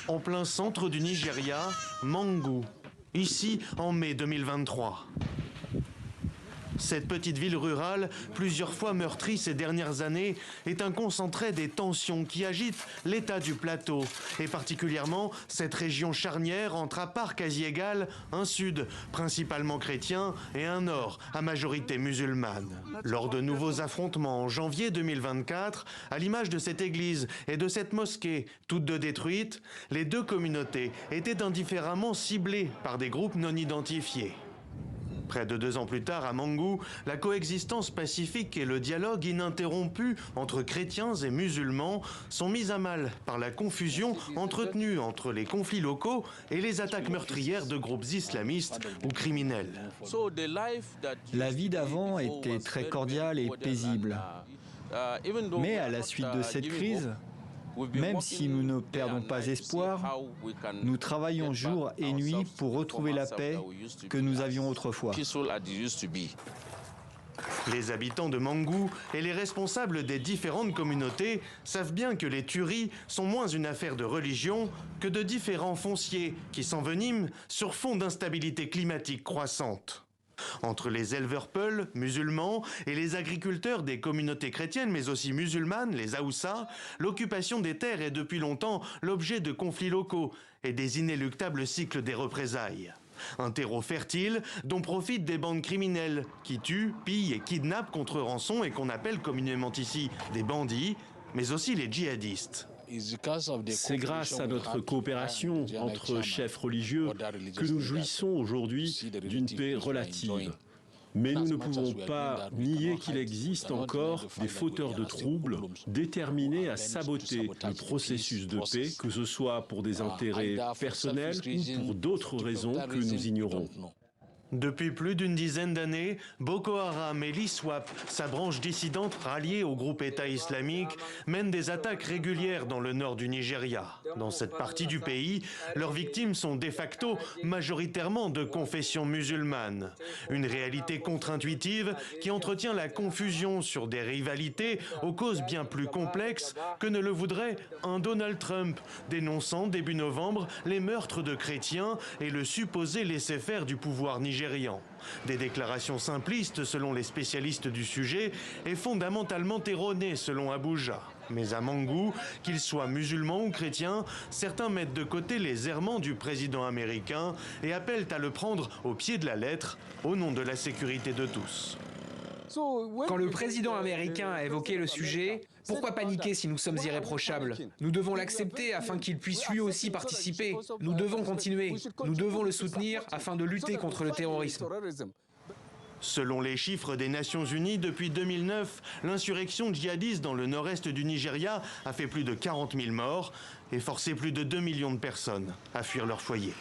En plein centre du Nigeria, Mangu, ici en mai 2023. Cette petite ville rurale, plusieurs fois meurtrie ces dernières années, est un concentré des tensions qui agitent l'état du plateau, et particulièrement cette région charnière entre à part quasi égale, un sud principalement chrétien et un nord à majorité musulmane. Lors de nouveaux affrontements en janvier 2024, à l'image de cette église et de cette mosquée, toutes deux détruites, les deux communautés étaient indifféremment ciblées par des groupes non identifiés. Près de 2 ans plus tard, à Mangu, la coexistence pacifique et le dialogue ininterrompu entre chrétiens et musulmans sont mis à mal par la confusion entretenue entre les conflits locaux et les attaques meurtrières de groupes islamistes ou criminels. La vie d'avant était très cordiale et paisible. Mais à la suite de cette crise, même si nous ne perdons pas espoir, nous travaillons jour et nuit pour retrouver la paix que nous avions autrefois. Les habitants de Mangu et les responsables des différentes communautés savent bien que les tueries sont moins une affaire de religion que de différents fonciers qui s'enveniment sur fond d'instabilité climatique croissante. Entre les éleveurs Peuls, musulmans, et les agriculteurs des communautés chrétiennes, mais aussi musulmanes, les Haoussa, l'occupation des terres est depuis longtemps l'objet de conflits locaux et des inéluctables cycles des représailles. Un terreau fertile dont profitent des bandes criminelles qui tuent, pillent et kidnappent contre rançon et qu'on appelle communément ici des bandits, mais aussi les djihadistes. C'est grâce à notre coopération entre chefs religieux que nous jouissons aujourd'hui d'une paix relative. Mais nous ne pouvons pas nier qu'il existe encore des fauteurs de troubles déterminés à saboter le processus de paix, que ce soit pour des intérêts personnels ou pour d'autres raisons que nous ignorons. Depuis plus d'une dizaine d'années, Boko Haram et l'ISWAP, sa branche dissidente ralliée au groupe État islamique, mènent des attaques régulières dans le nord du Nigeria. Dans cette partie du pays, leurs victimes sont de facto majoritairement de confession musulmane. Une réalité contre-intuitive qui entretient la confusion sur des rivalités aux causes bien plus complexes que ne le voudrait un Donald Trump, dénonçant début novembre les meurtres de chrétiens et le supposé laisser-faire du pouvoir nigérien. Des déclarations simplistes selon les spécialistes du sujet et fondamentalement erronées selon Abuja. Mais à Mangu, qu'ils soient musulmans ou chrétiens, certains mettent de côté les errements du président américain et appellent à le prendre au pied de la lettre au nom de la sécurité de tous. Quand le président américain a évoqué le sujet, pourquoi paniquer si nous sommes irréprochables? Nous devons l'accepter afin qu'il puisse lui aussi participer. Nous devons continuer. Nous devons le soutenir afin de lutter contre le terrorisme. Selon les chiffres des Nations Unies, depuis 2009, l'insurrection djihadiste dans le nord-est du Nigeria a fait plus de 40 000 morts et forcé plus de 2 millions de personnes à fuir leur foyer.